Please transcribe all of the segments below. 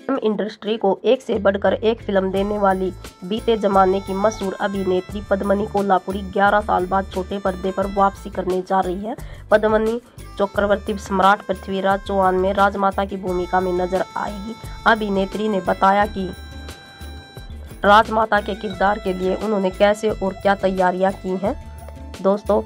Film industry को एक से बढ़कर एक फिल्म देने वाली बीते जमाने की मशहूर अभिनेत्री पद्मिनी कोल्हापुरी 11 साल बाद छोटे पर्दे पर वापसी करने जा रही है। पद्मिनी चक्रवर्ती सम्राट पृथ्वीराज चौहान में राजमाता की भूमिका में नजर आएगी। अभिनेत्री ने बताया कि राजमाता के किरदार के लिए उन्होंने कैसे और क्या तैयारियां की हैं। दोस्तों,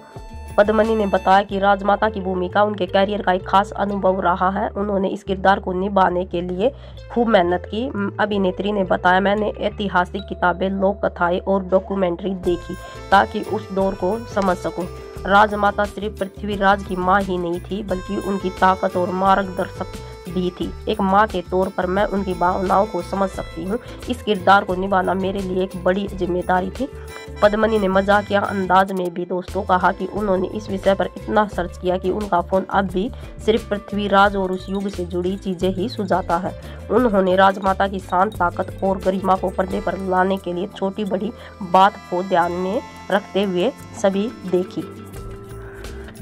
पद्मिनी ने बताया कि राजमाता की भूमिका उनके कैरियर का एक खास अनुभव रहा है। उन्होंने इस किरदार को निभाने के लिए खूब मेहनत की। अभिनेत्री ने बताया, मैंने ऐतिहासिक किताबें, लोक कथाएं और डॉक्यूमेंट्री देखी ताकि उस दौर को समझ सकूं। राजमाता सिर्फ पृथ्वीराज की मां ही नहीं थी, बल्कि उनकी ताकत और मार्गदर्शक भी थी। एक मां के तौर पर मैं उनकी भावनाओं को समझ सकती हूँ। इस किरदार को निभाना मेरे लिए एक बड़ी जिम्मेदारी थी। पद्मिनी ने मजाकिया अंदाज में भी दोस्तों कहा कि उन्होंने इस विषय पर इतना सर्च किया कि उनका फोन अब भी सिर्फ पृथ्वीराज और उस युग से जुड़ी चीजें ही सुझाता है। उन्होंने राजमाता की शांत, ताकत और गरिमा को पर्दे पर लाने के लिए छोटी बड़ी बात को ध्यान में रखते हुए सभी देखी।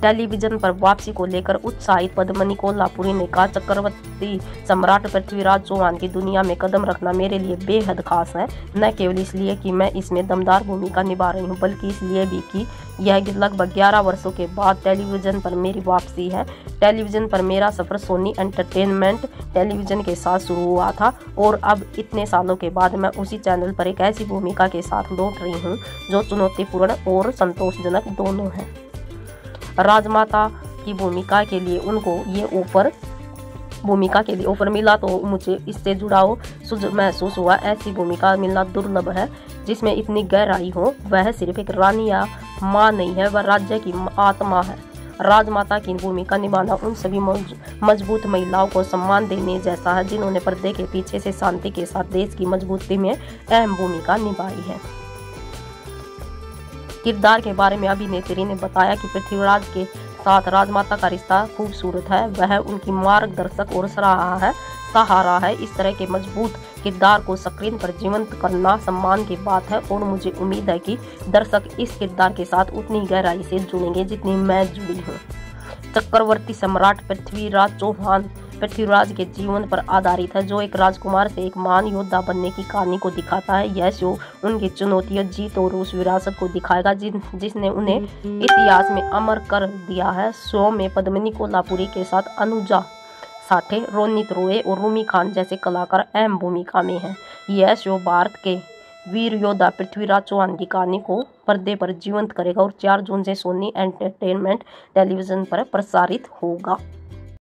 टेलीविजन पर वापसी को लेकर उत्साहित पद्मिनी कोल्हापुरी ने कहा, चक्रवर्ती सम्राट पृथ्वीराज चौहान की दुनिया में कदम रखना मेरे लिए बेहद खास है। न केवल इसलिए कि मैं इसमें दमदार भूमिका निभा रही हूँ, बल्कि इसलिए भी कि यह लगभग 11 वर्षों के बाद टेलीविजन पर मेरी वापसी है। टेलीविजन पर मेरा सफर सोनी एंटरटेनमेंट टेलीविजन के साथ शुरू हुआ था और अब इतने सालों के बाद मैं उसी चैनल पर एक ऐसी भूमिका के साथ लौट रही हूँ जो चुनौतीपूर्ण और संतोषजनक दोनों है। राजमाता की भूमिका के लिए उनको ये ऑफर मिला तो मुझे इससे जुड़ाव महसूस हुआ। ऐसी भूमिका मिलना दुर्लभ है जिसमें इतनी गहराई हो। वह सिर्फ एक रानी या माँ नहीं है, वह राज्य की आत्मा है। राजमाता की भूमिका निभाना उन सभी मजबूत महिलाओं को सम्मान देने जैसा है जिन्होंने पर्दे के पीछे से शांति के साथ देश की मजबूती में अहम भूमिका निभाई है। किरदार के बारे में अभिनेत्री ने बताया कि पृथ्वीराज के साथ राजमाता का रिश्ता खूबसूरत है। वह उनकी मार्गदर्शक और सहारा है। इस तरह के मजबूत किरदार को स्क्रीन पर जीवंत करना सम्मान की बात है और मुझे उम्मीद है कि दर्शक इस किरदार के साथ उतनी गहराई से जुड़ेंगे जितनी मैं जुड़ी हूँ। चक्रवर्ती सम्राट पृथ्वीराज चौहान पृथ्वीराज के जीवन पर आधारित है, जो एक राजकुमार से एक महान योद्धा बनने की कहानी को दिखाता है। यह शो उनकी चुनौतियों, जीत और उस विरासत को दिखाएगा जिसने उन्हें इतिहास में अमर कर दिया है। शो में पद्मिनी कोल्हापुरी के साथ अनुजा साठे, रोनित रॉय और रूमी खान जैसे कलाकार अहम भूमिका में हैं। यह शो भारत के वीर योद्धा पृथ्वीराज चौहान की कहानी को पर्दे पर जीवंत करेगा और 4 जून से सोनी एंटरटेनमेंट टेलीविजन पर प्रसारित होगा।